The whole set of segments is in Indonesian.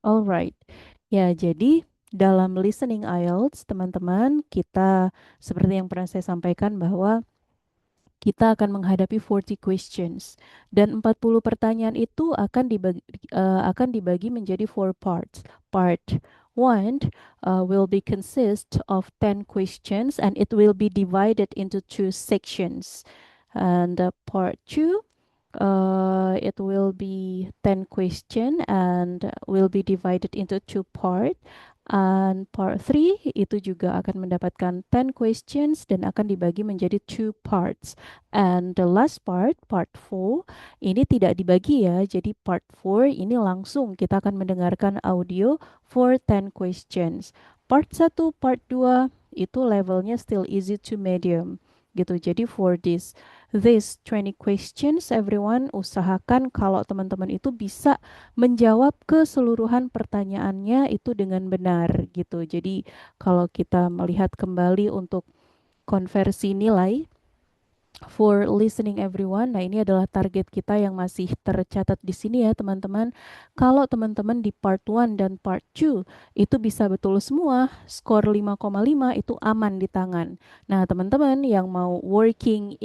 Alright. Ya, jadi dalam listening IELTS, teman-teman, kita seperti yang pernah saya sampaikan bahwa kita akan menghadapi 40 questions dan 40 pertanyaan itu akan dibagi menjadi four parts. Part 1 will be consist of 10 questions and it will be divided into two sections. And part 2 it will be 10 question and will be divided into two part. And part 3 itu juga akan mendapatkan 10 questions dan akan dibagi menjadi two parts. And the last part, part 4, ini tidak dibagi ya. Jadi part 4 ini langsung kita akan mendengarkan audio for 10 questions. Part 1, part 2 itu levelnya still easy to medium gitu. Jadi for these 20 questions, everyone usahakan kalau teman-teman itu bisa menjawab keseluruhan pertanyaannya itu dengan benar gitu. Jadi kalau kita melihat kembali untuk konversi nilai for listening everyone, nah ini adalah target kita yang masih tercatat di sini ya teman-teman. Kalau teman-teman di part 1 dan part 2 itu bisa betul semua, skor 5,5 itu aman di tangan. Nah teman-teman yang mau working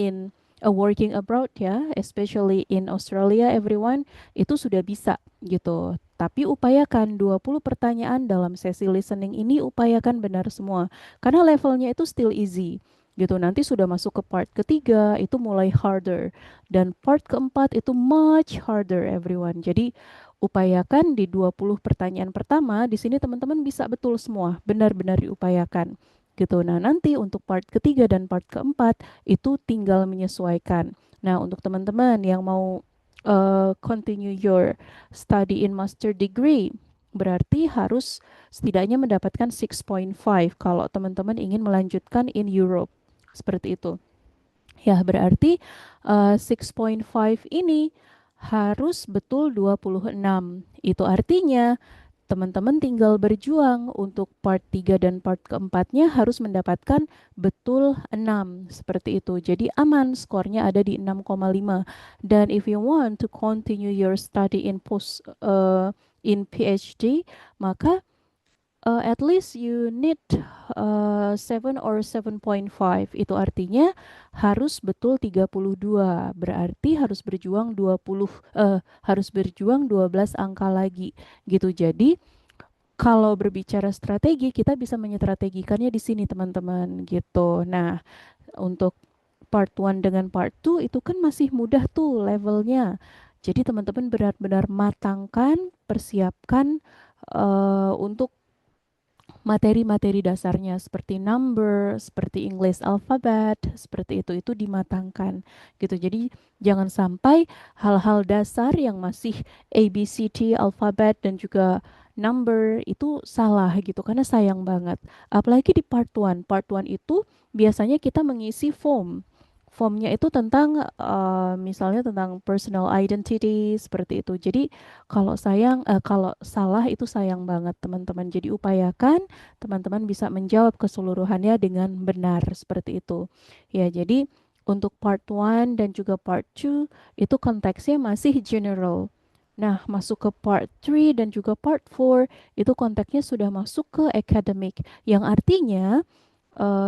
abroad ya, especially in Australia everyone, itu sudah bisa gitu. Tapi upayakan 20 pertanyaan dalam sesi listening ini upayakan benar semua. Karena levelnya itu still easy gitu. Nanti sudah masuk ke part ketiga itu mulai harder dan part keempat itu much harder everyone. Jadi upayakan di 20 pertanyaan pertama di sini teman-teman bisa betul semua, benar-benar diupayakan gitu. Nah, nanti untuk part ketiga dan part keempat itu tinggal menyesuaikan. Nah, untuk teman-teman yang mau continue your study in master degree berarti harus setidaknya mendapatkan 6.5 kalau teman-teman ingin melanjutkan in Europe. Seperti itu. Ya, berarti 6.5 ini harus betul 26. Itu artinya teman-teman tinggal berjuang untuk part 3 dan part keempatnya harus mendapatkan betul 6. Seperti itu. Jadi aman skornya ada di 6,5. Dan if you want to continue your study in PhD, maka at least you need 7 or 7.5. Itu artinya harus betul 32. Berarti harus berjuang 12 angka lagi gitu. Jadi kalau berbicara strategi, kita bisa menyestrategikannya di sini teman-teman gitu. Nah, untuk part 1 dengan part 2 itu kan masih mudah tuh levelnya. Jadi teman-teman benar-benar matangkan, persiapkan untuk materi-materi dasarnya seperti number, seperti English alphabet, seperti itu dimatangkan gitu. Jadi jangan sampai hal-hal dasar yang masih A B C D alphabet dan juga number itu salah gitu karena sayang banget. Apalagi di part 1. Part 1 itu biasanya kita mengisi form. Formnya itu tentang misalnya tentang personal identity seperti itu. Jadi kalau salah itu sayang banget teman-teman. Jadi upayakan teman-teman bisa menjawab keseluruhannya dengan benar seperti itu. Ya, jadi untuk part 1 dan juga part 2 itu konteksnya masih general. Nah, masuk ke part 3 dan juga part 4 itu konteksnya sudah masuk ke academic yang artinya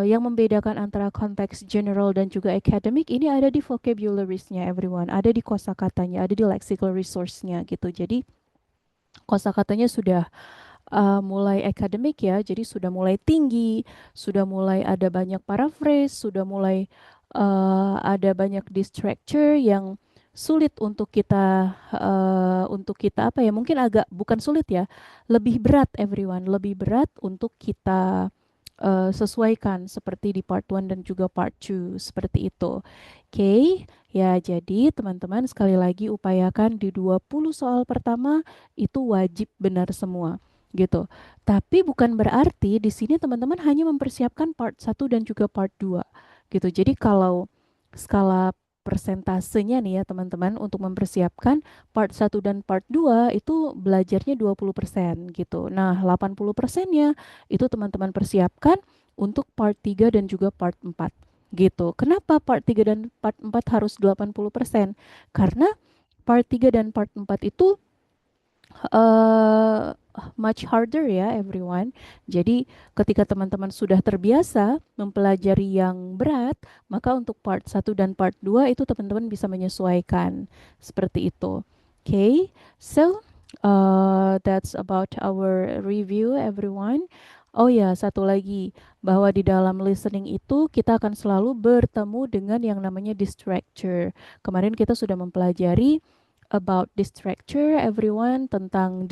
yang membedakan antara konteks general dan juga academic ini ada di vocabularies-nya everyone, ada di kosakatanya, ada di lexical resource-nya gitu. Jadi kosakatanya sudah mulai akademik ya, jadi sudah mulai tinggi, sudah mulai ada banyak paraphrase, sudah mulai ada banyak distractor yang sulit untuk kita apa ya, mungkin agak bukan sulit ya, lebih berat everyone, lebih berat untuk kita sesuaikan seperti di part 1 dan juga part 2 seperti itu. Oke, ya jadi teman-teman sekali lagi upayakan di 20 soal pertama itu wajib benar semua gitu. Tapi bukan berarti di sini teman-teman hanya mempersiapkan part 1 dan juga part 2 gitu. Jadi kalau skala persentasenya nih ya teman-teman untuk mempersiapkan part 1 dan part 2 itu belajarnya 20% gitu. Nah, 80%-nya itu teman-teman persiapkan untuk part 3 dan juga part 4 gitu. Kenapa part 3 dan part 4 harus 80%? Karena part 3 dan part 4 itu uh, much harder ya everyone. Jadi ketika teman-teman sudah terbiasa mempelajari yang berat, maka untuk part 1 dan part 2 itu teman-teman bisa menyesuaikan seperti itu. Okay, so that's about our review everyone. Oh ya, satu lagi bahwa di dalam listening itu kita akan selalu bertemu dengan yang namanya distractor. Kemarin kita sudah mempelajari about distractor everyone, tentang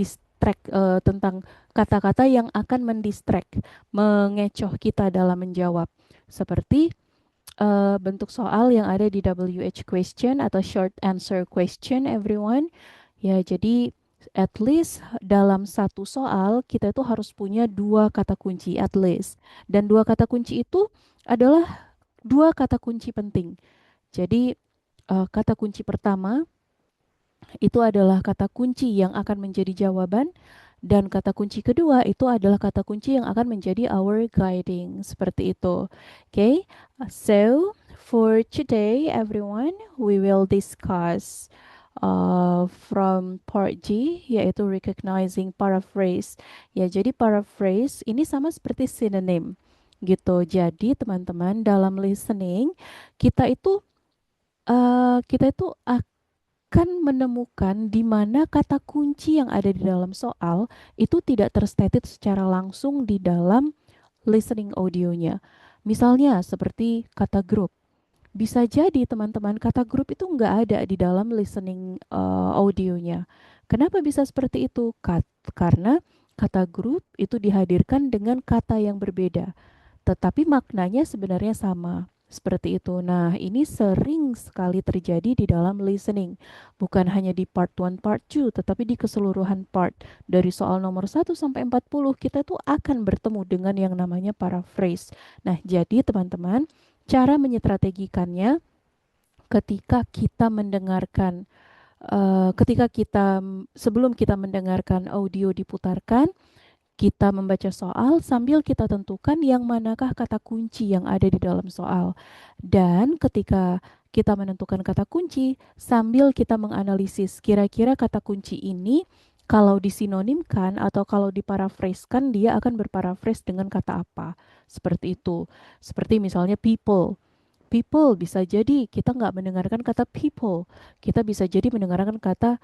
tentang kata-kata yang akan mendistract, mengecoh kita dalam menjawab. Seperti bentuk soal yang ada di WH question atau short answer question everyone. Ya, jadi at least dalam satu soal kita itu harus punya dua kata kunci at least. Dan dua kata kunci itu adalah dua kata kunci penting. Jadi kata kunci pertama itu adalah kata kunci yang akan menjadi jawaban, dan kata kunci kedua itu adalah kata kunci yang akan menjadi our guiding, seperti itu. Okay, so for today everyone, we will discuss from part G, yaitu recognizing paraphrase. Ya, jadi paraphrase ini sama seperti synonym gitu. Jadi teman-teman, dalam listening kita itu akan menemukan di mana kata kunci yang ada di dalam soal itu tidak terstated secara langsung di dalam listening audionya. Misalnya seperti kata grup. Bisa jadi teman-teman kata grup itu nggak ada di dalam listening audionya. Kenapa bisa seperti itu? Karena kata grup itu dihadirkan dengan kata yang berbeda, tetapi maknanya sebenarnya sama. Seperti itu. Nah, ini sering sekali terjadi di dalam listening. Bukan hanya di part 1, part 2, tetapi di keseluruhan part. Dari soal nomor 1 sampai 40, kita tuh akan bertemu dengan yang namanya paraphrase. Nah, jadi teman-teman, cara menyestrategikannya ketika kita mendengarkan, sebelum kita mendengarkan audio diputarkan, kita membaca soal sambil kita tentukan yang manakah kata kunci yang ada di dalam soal. Dan ketika kita menentukan kata kunci, sambil kita menganalisis kira-kira kata kunci ini kalau disinonimkan atau kalau diparafraskan dia akan berparaphrase dengan kata apa. Seperti itu. Seperti misalnya people. People bisa jadi kita nggak mendengarkan kata people. Kita bisa jadi mendengarkan kata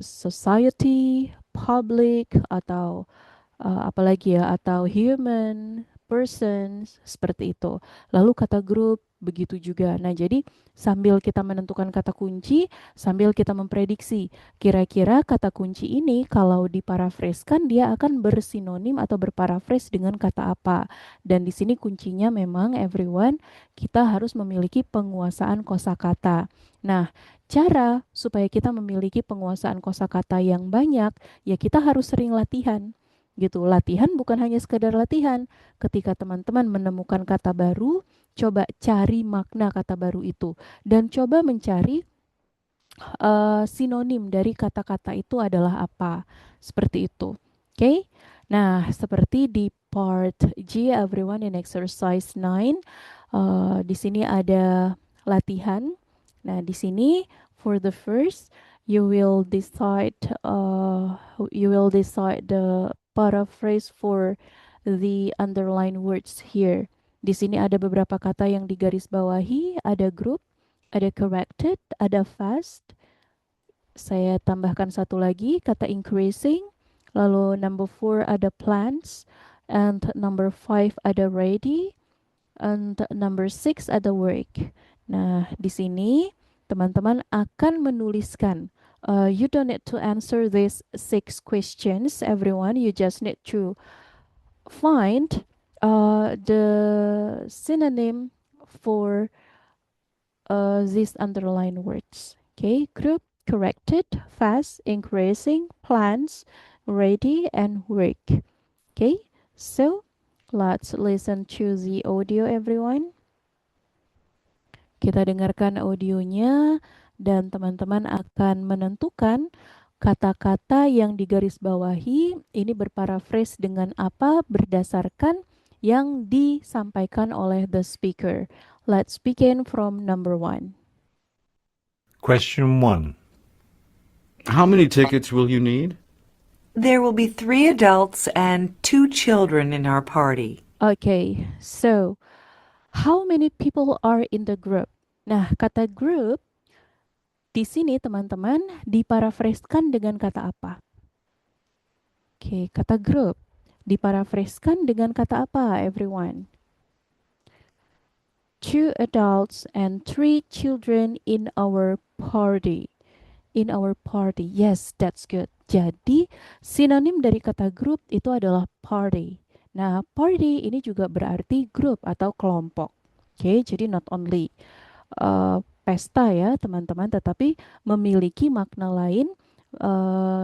society, public, atau apalagi ya, atau human, persons, seperti itu. Lalu kata grup, begitu juga. Nah, jadi sambil kita menentukan kata kunci, sambil kita memprediksi, kira-kira kata kunci ini kalau diparafraskan dia akan bersinonim atau berparaphrase dengan kata apa. Dan di sini kuncinya memang everyone, kita harus memiliki penguasaan kosakata. Nah, cara supaya kita memiliki penguasaan kosakata yang banyak, ya kita harus sering latihan gitu. Latihan bukan hanya sekedar latihan. Ketika teman-teman menemukan kata baru, coba cari makna kata baru itu dan coba mencari sinonim dari kata-kata itu adalah apa. Seperti itu. Oke? Okay? Nah, seperti di part G everyone in exercise 9, di sini ada latihan. Nah, di sini for the first you will decide the paraphrase for the underlined words here. Di sini ada beberapa kata yang digaris bawahi, ada group, ada corrected, ada fast. Saya tambahkan satu lagi kata increasing. Lalu number 4 ada plans, and number 5 ada ready, and number 6 ada work. Nah, di sini teman-teman akan menuliskan. You don't need to answer these 6 questions, everyone. You just need to find the synonym for these underlined words. Okay, group, corrected, fast, increasing, plans, ready, and work. Okay, so let's listen to the audio, everyone. Kita dengarkan audionya dan teman-teman akan menentukan kata-kata yang digarisbawahi ini berparaphrase dengan apa berdasarkan yang disampaikan oleh the speaker. Let's begin from number 1. Question 1. How many tickets will you need? There will be 3 adults and 2 children in our party. Okay, so how many people are in the group? Nah, kata group di sini teman-teman diparafraskan dengan kata apa? Oke, kata group diparafraskan dengan kata apa, everyone? 2 adults and 3 children in our party. In our party. Yes, that's good. Jadi, sinonim dari kata group itu adalah party. Nah, party ini juga berarti grup atau kelompok. Oke, jadi not only pesta ya teman-teman, tetapi memiliki makna lain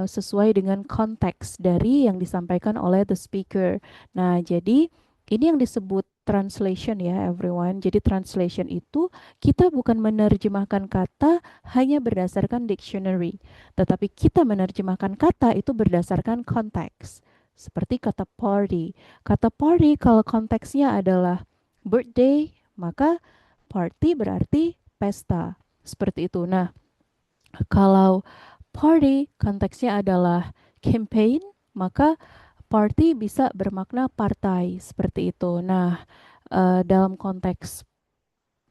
sesuai dengan konteks dari yang disampaikan oleh the speaker. Nah, jadi ini yang disebut translation ya everyone. Jadi translation itu kita bukan menerjemahkan kata hanya berdasarkan dictionary, tetapi kita menerjemahkan kata itu berdasarkan konteks. Seperti kata party. Kata party kalau konteksnya adalah birthday, maka party berarti pesta. Seperti itu. Nah, kalau party konteksnya adalah campaign, maka party bisa bermakna partai. Seperti itu. Nah, dalam konteks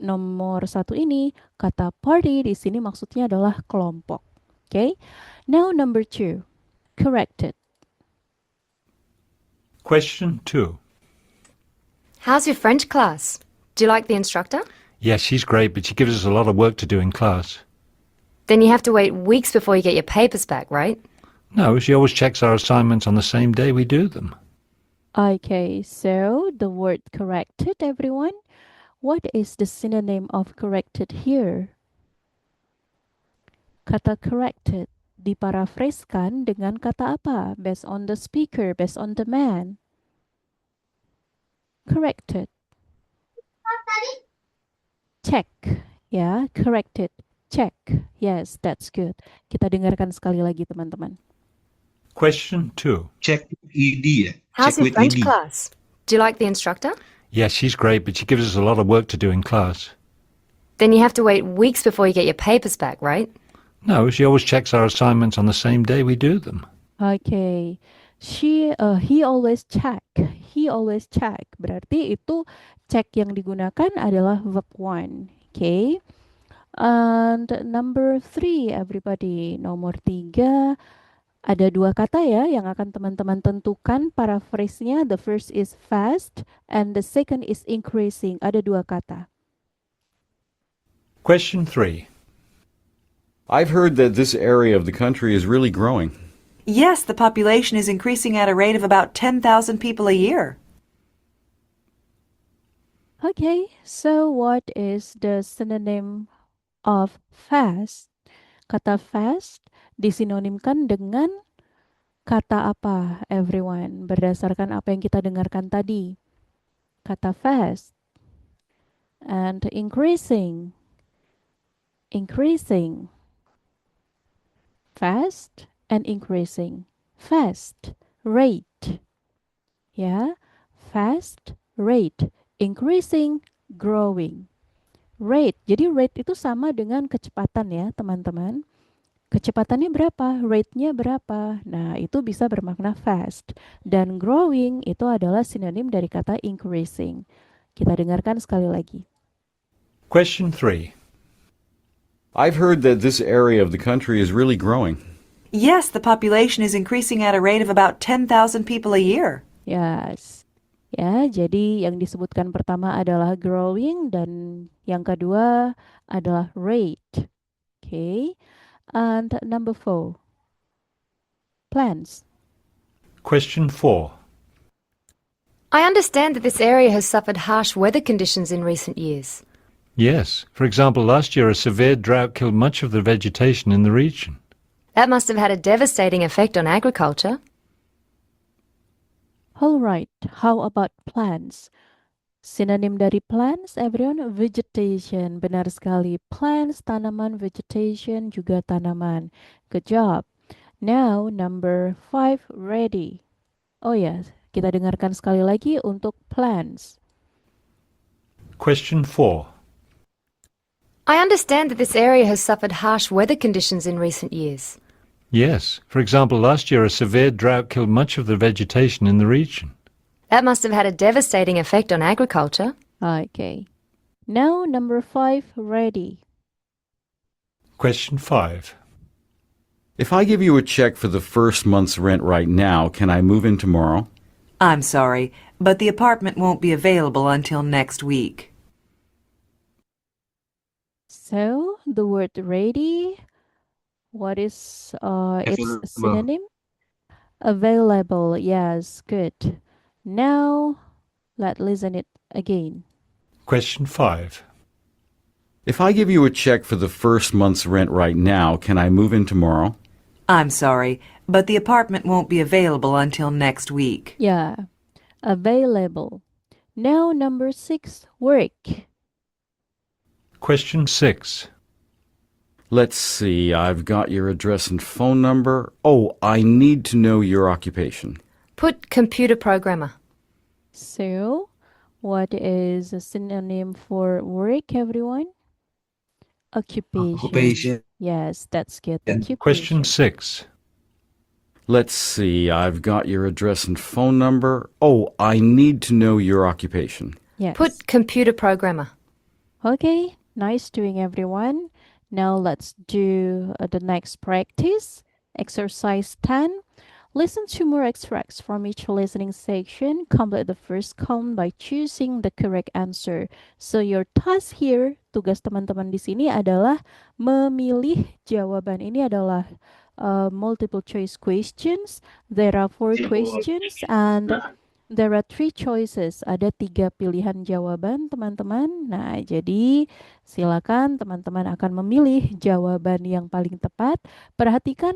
nomor 1 ini, kata party di sini maksudnya adalah kelompok. Okay? Now number 2, corrected. Question 2. How's your French class? Do you like the instructor? Yes, she's great, but she gives us a lot of work to do in class. Then you have to wait weeks before you get your papers back, right? No, she always checks our assignments on the same day we do them. Okay, so the word corrected, everyone. What is the synonym of corrected here? Kata corrected diparafraskan dengan kata apa? Based on the speaker, based on the man. Corrected. Check. Ya, corrected. Check. Yes, that's good. Kita dengarkan sekali lagi, teman-teman. Question 2. Check with ED ya. How's Check your with French ED. class? Do you like the instructor? Yes, she's great, but she gives us a lot of work to do in class. Then you have to wait weeks before you get your papers back, right? No, she always checks our assignments on the same day we do them. Okay. He always check. He always check. Berarti itu check yang digunakan adalah verb 1. Okay. And number 3, everybody. Nomor 3, ada 2 kata ya yang akan teman-teman tentukan paraphrase-nya. The first is fast and the second is increasing. Ada 2 kata. Question 3. I've heard that this area of the country is really growing. Yes, the population is increasing at a rate of about 10,000 people a year. Okay, so what is the synonym of fast? Kata fast disinonimkan dengan kata apa, everyone? Berdasarkan apa yang kita dengarkan tadi. Kata fast. And increasing. Increasing. Fast and increasing. Fast, rate. Ya, fast, rate. Increasing, growing. Rate, jadi rate itu sama dengan kecepatan ya teman-teman. Kecepatannya berapa? Rate-nya berapa? Nah, itu bisa bermakna fast. Dan growing itu adalah sinonim dari kata increasing. Kita dengarkan sekali lagi. Question 3. I've heard that this area of the country is really growing. Yes, the population is increasing at a rate of about 10,000 people a year. Yes. Ya, jadi yang disebutkan pertama adalah growing dan yang kedua adalah rate. Okay. And number 4. Plans. Question 4. I understand that this area has suffered harsh weather conditions in recent years. Yes. For example, last year a severe drought killed much of the vegetation in the region. That must have had a devastating effect on agriculture. All right, how about plants? Sinonim dari plants, everyone, vegetation. Benar sekali. Plants, tanaman, vegetation, juga tanaman. Good job. Now, number 5, ready. Oh ya, kita dengarkan sekali lagi untuk plants. Question 4. I understand that this area has suffered harsh weather conditions in recent years. Yes. For example, last year a severe drought killed much of the vegetation in the region. That must have had a devastating effect on agriculture. Okay. Now, number 5, ready. Question 5. If I give you a check for the first month's rent right now, can I move in tomorrow? I'm sorry, but the apartment won't be available until next week. So, the word ready, what is its Available. synonym? Available, yes, good. Now, let's listen it again. Question 5. If I give you a check for the first month's rent right now, can I move in tomorrow? I'm sorry, but the apartment won't be available until next week. Yeah, available. Now, number 6, work. Question 6. Let's see, I've got your address and phone number. Oh, I need to know your occupation. Put computer programmer. So, what is a synonym for work, everyone? Occupation. Occupation. Yes, that's good. Yeah. Occupation. Question 6. Let's see, I've got your address and phone number. Oh, I need to know your occupation. Yes. Put computer programmer. Okay, nice doing, everyone. Now let's do the next practice. Exercise 10. Listen to more extracts from each listening section. Complete the first count by choosing the correct answer. So your task here, tugas teman-teman di sini adalah memilih jawaban. Ini adalah multiple choice questions. There are 4 questions and there are 3 choices. Ada 3 pilihan jawaban, teman-teman. Nah, jadi silakan teman-teman akan memilih jawaban yang paling tepat. Perhatikan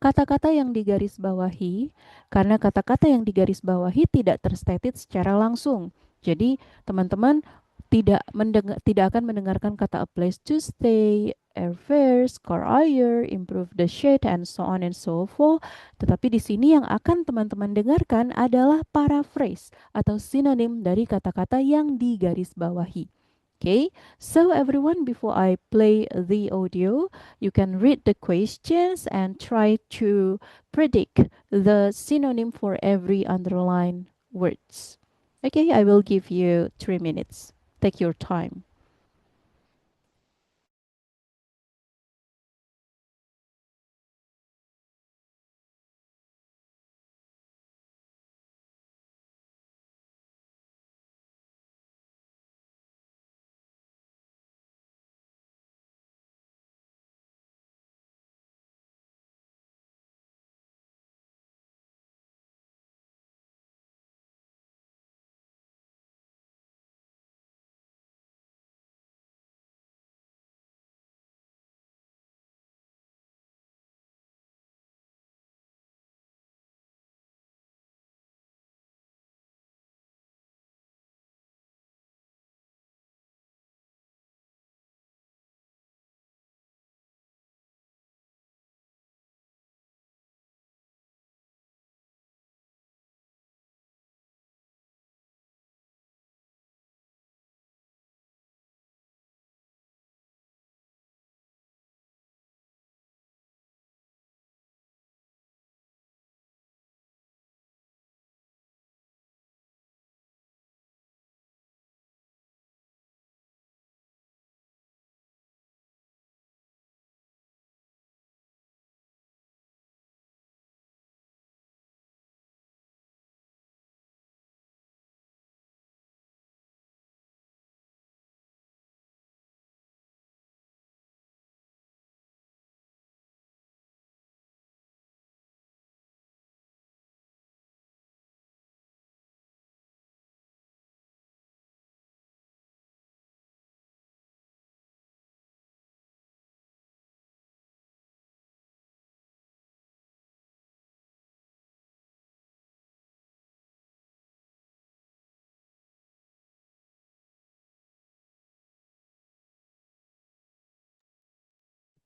kata-kata yang digarisbawahi, karena kata-kata yang digarisbawahi tidak terstated secara langsung. Jadi, teman-teman tidak akan mendengarkan kata a place to stay, airfares, car hire, improve the shade, and so on and so forth. Tetapi di sini yang akan teman-teman dengarkan adalah paraphrase atau sinonim dari kata-kata yang digarisbawahi. Okay, so everyone, before I play the audio, you can read the questions and try to predict the synonym for every underlined words. Okay, I will give you 3 minutes. Take your time.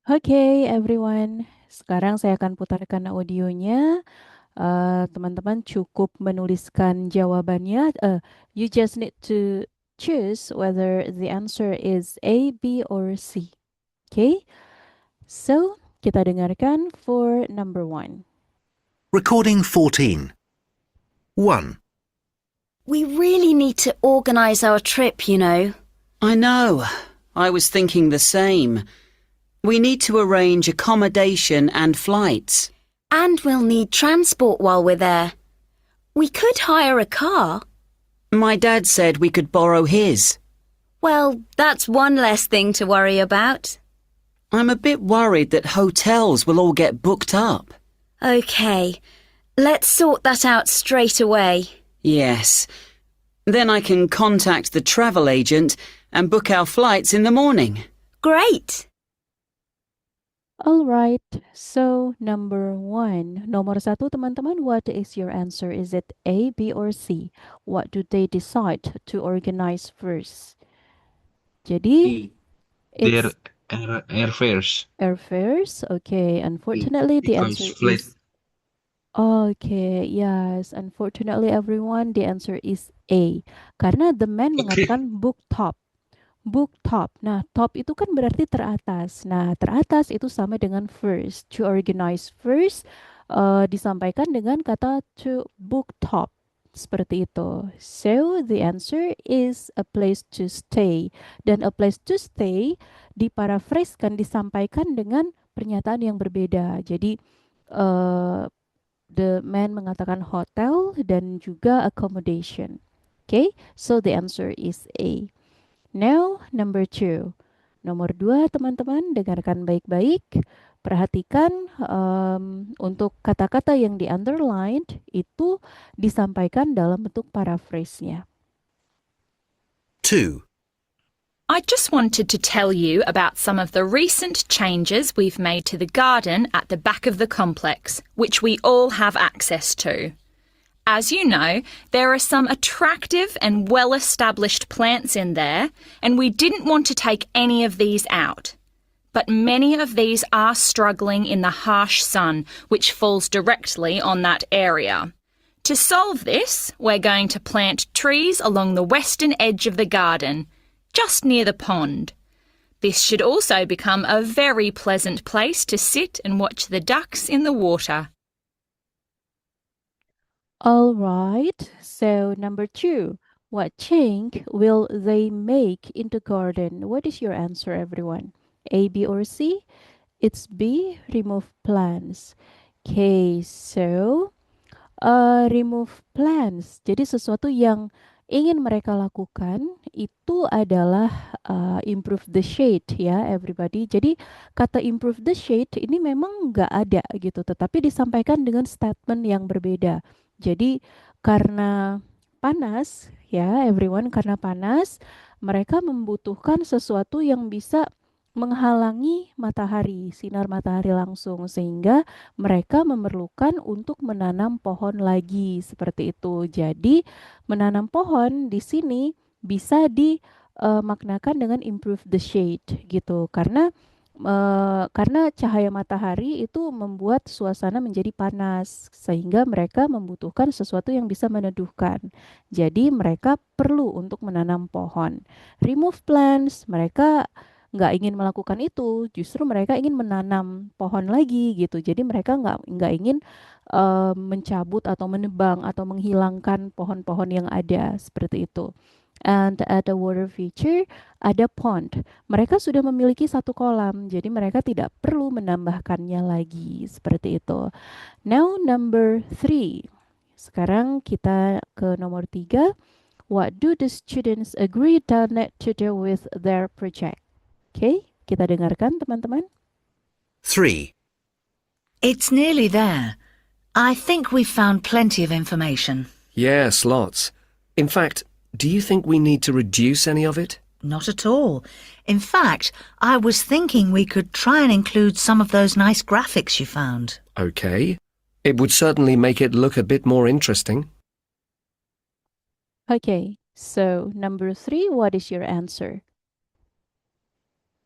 Okay, everyone. Sekarang saya akan putarkan audionya. Teman-teman cukup menuliskan jawabannya. You just need to choose whether the answer is A, B, or C. Okay? So, Kita dengarkan for number 1. Recording 14. 1. We really need to organise our trip, you know. I know. I was thinking the same. We need to arrange accommodation and flights. And we'll need transport while we're there. We could hire a car. My dad said we could borrow his. Well, that's one less thing to worry about. I'm a bit worried that hotels will all get booked up. OK, let's sort that out straight away. Yes. Then I can contact the travel agent and book our flights in the morning. Great! Alright, so number 1. Nomor 1, teman-teman, what is your answer? Is it A, B, or C? What do they decide to organize first? Jadi, Their it's airfares. airfares. Okay, unfortunately, the Because answer flight. is... Okay, yes. Unfortunately, everyone, the answer is A. Karena the man mengatakan book top. Book top. Nah, top itu kan berarti teratas. Nah, teratas itu sama dengan first. To organize first disampaikan dengan kata to book top. Seperti itu. So, the answer is a place to stay. Dan a place to stay diparafraskan, disampaikan dengan pernyataan yang berbeda. Jadi, the man mengatakan hotel dan juga accommodation. Okay, so the answer is A. Now, number 2. Nomor 2, teman-teman, dengarkan baik-baik. Perhatikan untuk kata-kata yang di-underlined itu disampaikan dalam bentuk paraphrase-nya. 2. I just wanted to tell you about some of the recent changes we've made to the garden at the back of the complex, which we all have access to. As you know, there are some attractive and well-established plants in there, and we didn't want to take any of these out. But many of these are struggling in the harsh sun, which falls directly on that area. To solve this, we're going to plant trees along the western edge of the garden, just near the pond. This should also become a very pleasant place to sit and watch the ducks in the water. All right, so number 2. What change will they make in the garden? What is your answer, everyone? A, B, or C? It's B, remove plants. Okay, so remove plants. Jadi sesuatu yang ingin mereka lakukan itu adalah improve the shade ya everybody. Jadi kata improve the shade ini memang nggak ada gitu, tetapi disampaikan dengan statement yang berbeda. Jadi karena panas ya everyone, karena panas mereka membutuhkan sesuatu yang bisa menghalangi matahari, sinar matahari langsung, sehingga mereka memerlukan untuk menanam pohon lagi seperti itu. Jadi menanam pohon di sini bisa dimaknakan dengan improve the shade gitu, karena cahaya matahari itu membuat suasana menjadi panas, sehingga mereka membutuhkan sesuatu yang bisa meneduhkan. Jadi mereka perlu untuk menanam pohon. Remove plants, mereka nggak ingin melakukan itu, justru mereka ingin menanam pohon lagi gitu. Jadi mereka nggak ingin mencabut atau menebang atau menghilangkan pohon-pohon yang ada seperti itu. And at the water feature ada pond. Mereka sudah memiliki satu kolam, jadi mereka tidak perlu menambahkannya lagi seperti itu. Now number 3. Sekarang kita ke nomor 3. What do the students agree to do with their project? Okay, kita dengarkan teman-teman. 3. It's nearly there. I think we've found plenty of information. Yes, lots. In fact, do you think we need to reduce any of it? Not at all. In fact, I was thinking we could try and include some of those nice graphics you found. Okay. It would certainly make it look a bit more interesting. Okay, so number 3, what is your answer?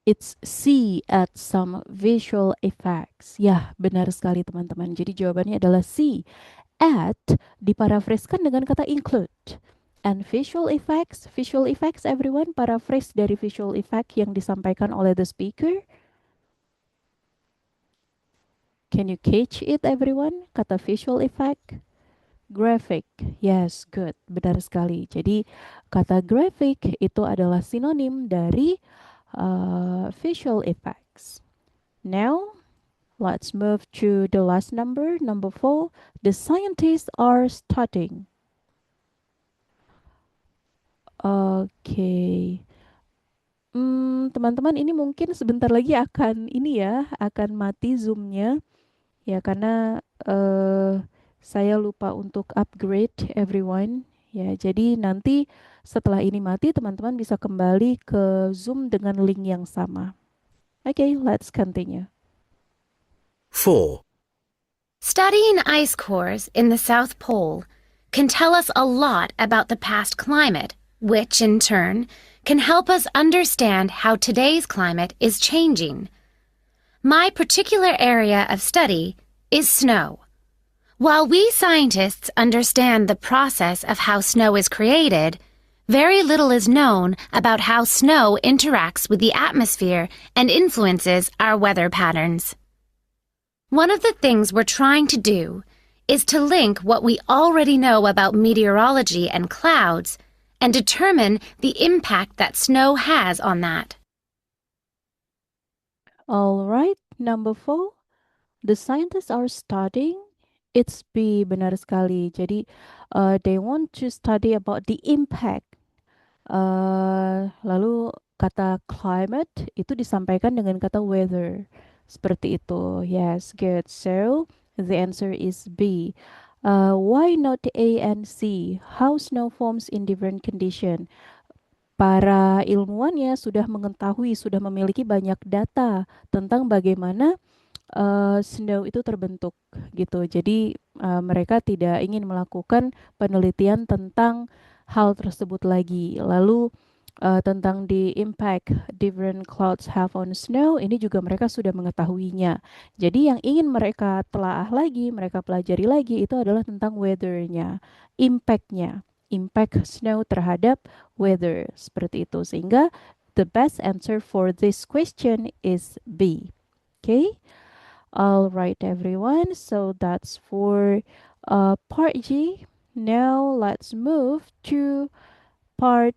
It's C, add some visual effects. Ya, benar sekali teman-teman. Jadi jawabannya adalah C. Add diparafraskan dengan kata include. And visual effects everyone, paraphrase dari visual effect yang disampaikan oleh the speaker. Can you catch it, everyone? Kata visual effect. Graphic. Yes, good. Benar sekali. Jadi, kata graphic itu adalah sinonim dari visual effects. Now, let's move to the last number 4. The scientists are studying. Oke. Teman-teman, ini mungkin sebentar lagi akan mati Zoom-nya. Ya, karena saya lupa untuk upgrade everyone. Ya, jadi nanti setelah ini mati, teman-teman bisa kembali ke Zoom dengan link yang sama. Okay, let's continue. 4. Studying ice cores in the South Pole can tell us a lot about the past climate, which in turn can help us understand how today's climate is changing. My particular area of study is snow. While we scientists understand the process of how snow is created, very little is known about how snow interacts with the atmosphere and influences our weather patterns. One of the things we're trying to do is to link what we already know about meteorology and clouds and determine the impact that snow has on that. All right, number 4. The scientists are studying. It's B, benar sekali. Jadi, they want to study about the impact. Lalu kata climate itu disampaikan dengan kata weather. Seperti itu. Yes, good. So, the answer is B. Why not A and C? How snow forms in different condition? Para ilmuwannya sudah mengetahui, sudah memiliki banyak data tentang bagaimana snow itu terbentuk gitu. Jadi mereka tidak ingin melakukan penelitian tentang hal tersebut lagi. Lalu tentang the impact different clouds have on snow, ini juga mereka sudah mengetahuinya. Jadi yang ingin mereka telaah lagi, mereka pelajari lagi itu adalah tentang weather-nya, impact-nya, impact snow terhadap weather, seperti itu. Sehingga the best answer for this question is B. Okay? All right, everyone. So that's for part G. Now let's move to part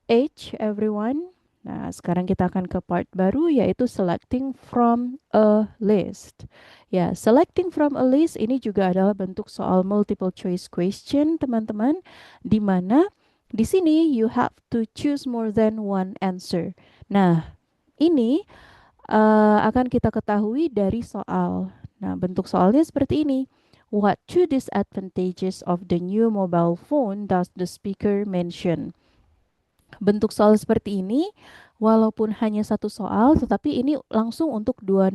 H, everyone. Nah, sekarang kita akan ke part baru, yaitu selecting from a list. Ya, selecting from a list ini juga adalah bentuk soal multiple choice question, teman-teman, di mana di sini you have to choose more than one answer. Nah, ini akan kita ketahui dari soal. Nah, bentuk soalnya seperti ini. What two disadvantages of the new mobile phone does the speaker mention? Bentuk soal seperti ini, walaupun hanya satu soal, tetapi ini langsung untuk dua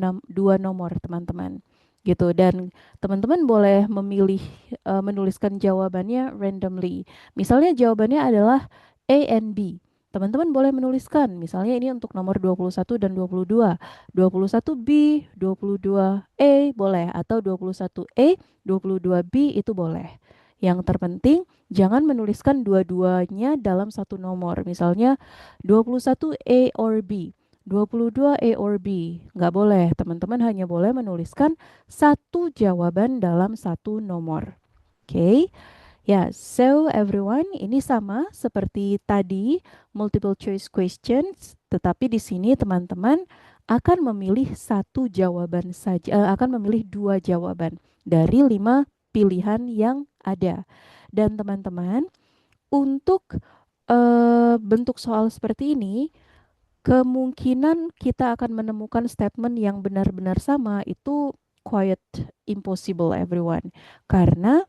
nomor, teman-teman. Gitu. Dan teman-teman boleh memilih menuliskan jawabannya randomly. Misalnya jawabannya adalah A and B. Teman-teman boleh menuliskan, misalnya ini untuk nomor 21 dan 22. 21B, 22A boleh, atau 21A, 22B itu boleh. Yang terpenting, jangan menuliskan dua-duanya dalam satu nomor. Misalnya 21A or B, 22A or B. Nggak boleh, teman-teman hanya boleh menuliskan satu jawaban dalam satu nomor. Oke? Ya, so everyone, ini sama seperti tadi multiple choice questions, tetapi di sini teman-teman akan memilih satu jawaban saja, akan memilih dua jawaban dari 5 pilihan yang ada. Dan teman-teman, untuk bentuk soal seperti ini, kemungkinan kita akan menemukan statement yang benar-benar sama itu quite impossible, everyone. Karena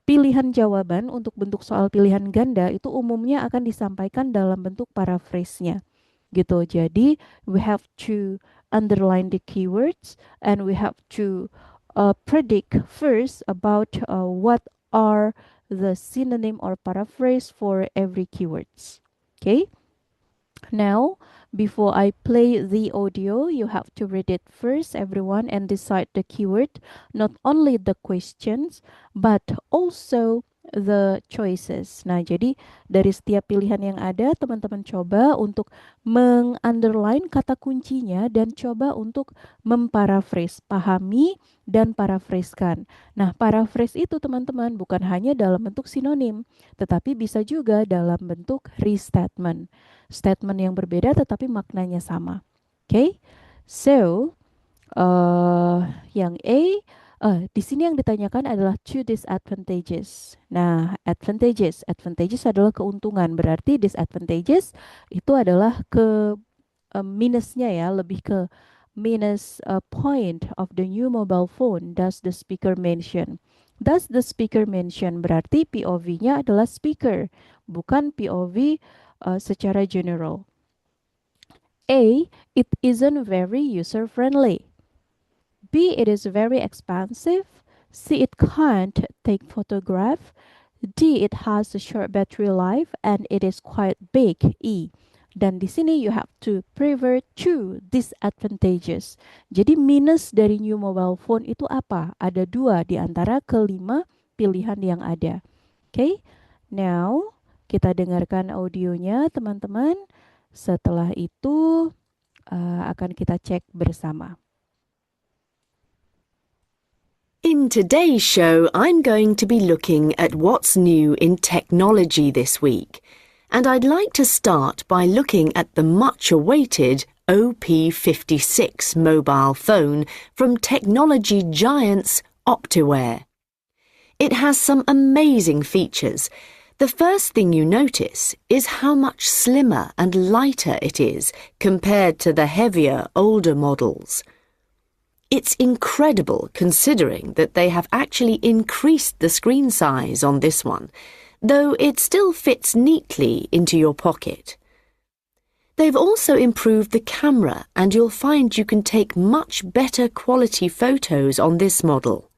pilihan jawaban untuk bentuk soal pilihan ganda itu umumnya akan disampaikan dalam bentuk paraphrase-nya. Gitu. Jadi, we have to underline the keywords and we have to predict first about what are the synonym or paraphrase for every keywords. Okay? Now, before I play the audio, you have to read it first, everyone, and decide the keyword, not only the questions, but also the choices. Nah, jadi dari setiap pilihan yang ada, teman-teman coba untuk meng-underline kata kuncinya dan coba untuk memparaphrase, pahami dan paraphrase-kan. Nah, paraphrase itu teman-teman bukan hanya dalam bentuk sinonim, tetapi bisa juga dalam bentuk restatement. Statement yang berbeda tetapi maknanya sama. Okay? So, yang A, di sini yang ditanyakan adalah two disadvantages. Nah, advantages adalah keuntungan, berarti disadvantages itu adalah minusnya ya, lebih ke minus point of the new mobile phone. Does the speaker mention? Does the speaker mention berarti POV-nya adalah speaker, bukan POV secara general. A, it isn't very user-friendly. B, it is very expensive. C, it can't take photograph. D, it has a short battery life and it is quite big. E. Dan di sini you have to prefer two disadvantages. Jadi minus dari new mobile phone itu apa? Ada 2 di antara kelima pilihan yang ada. Okay? Now, kita dengarkan audionya teman-teman. Setelah itu akan kita cek bersama. In today's show, I'm going to be looking at what's new in technology this week. And I'd like to start by looking at the much-awaited OP56 mobile phone from technology giants Optiware. It has some amazing features. The first thing you notice is how much slimmer and lighter it is compared to the heavier, older models. It's incredible considering that they have actually increased the screen size on this one, though it still fits neatly into your pocket. They've also improved the camera and you'll find you can take much better quality photos on this model.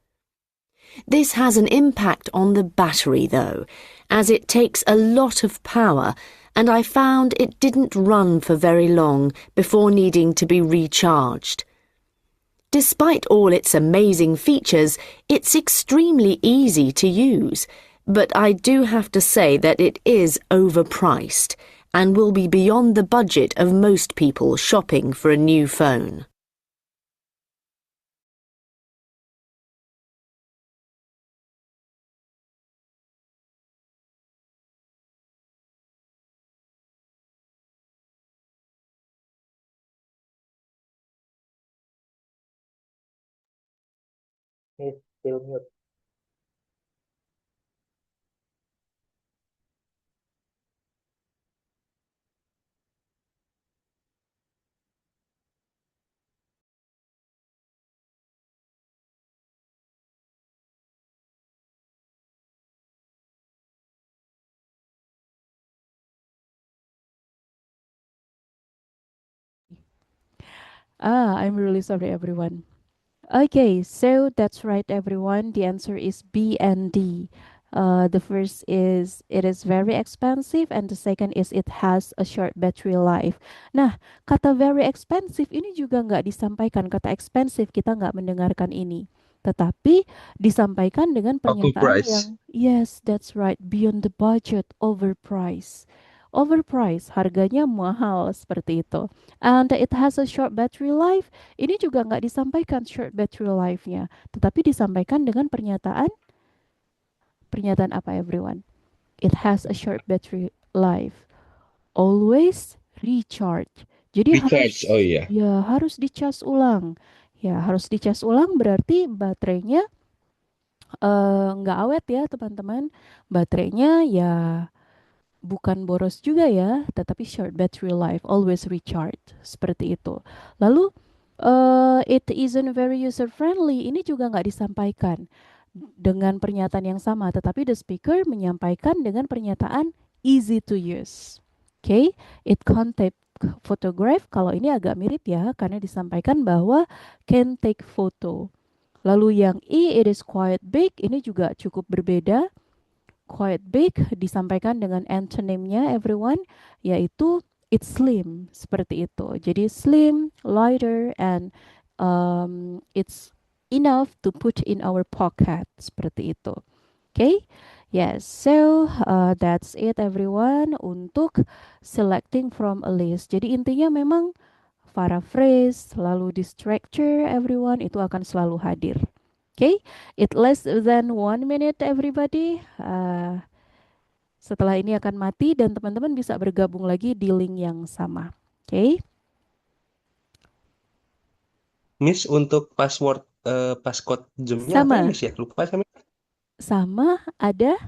This has an impact on the battery though, as it takes a lot of power and I found it didn't run for very long before needing to be recharged. Despite all its amazing features, it's extremely easy to use, but I do have to say that it is overpriced and will be beyond the budget of most people shopping for a new phone. Still mute. I'm really sorry everyone. Okay, so that's right everyone. The answer is B and D. The first is it is very expensive and the second is it has a short battery life. Nah, kata very expensive ini juga nggak disampaikan. Kata expensive kita nggak mendengarkan ini. Tetapi disampaikan dengan pernyataan yang yes, that's right, beyond the budget, overpriced. Overpriced, harganya mahal seperti itu. And it has a short battery life. Ini juga nggak disampaikan short battery life-nya, tetapi disampaikan dengan pernyataan apa everyone? It has a short battery life. Always recharge. Jadi Recharge, harus dicas ulang. Ya, harus dicas ulang berarti baterainya nggak awet ya teman-teman. Baterainya ya bukan boros juga ya, tetapi short battery life, always recharge, seperti itu. Lalu, it isn't very user-friendly, ini juga nggak disampaikan dengan pernyataan yang sama, tetapi the speaker menyampaikan dengan pernyataan easy to use. Okay, it can't take photograph, kalau ini agak mirip ya, karena disampaikan bahwa can take photo. Lalu yang E, it is quite big, ini juga cukup berbeda. Quite big disampaikan dengan antonymnya everyone, yaitu it's slim, seperti itu. Jadi slim, lighter, and it's enough to put in our pocket, seperti itu. Okay, Yes, so that's it everyone untuk selecting from a list. Jadi intinya memang paraphrase, lalu distractor everyone itu akan selalu hadir. Okay, it less than 1 minute everybody. Setelah ini akan mati dan teman-teman bisa bergabung lagi di link yang sama. Okay. Miss, untuk password passcode Zoom-nya apa Sama. ya, Miss ya? Lupa saya. Sama ada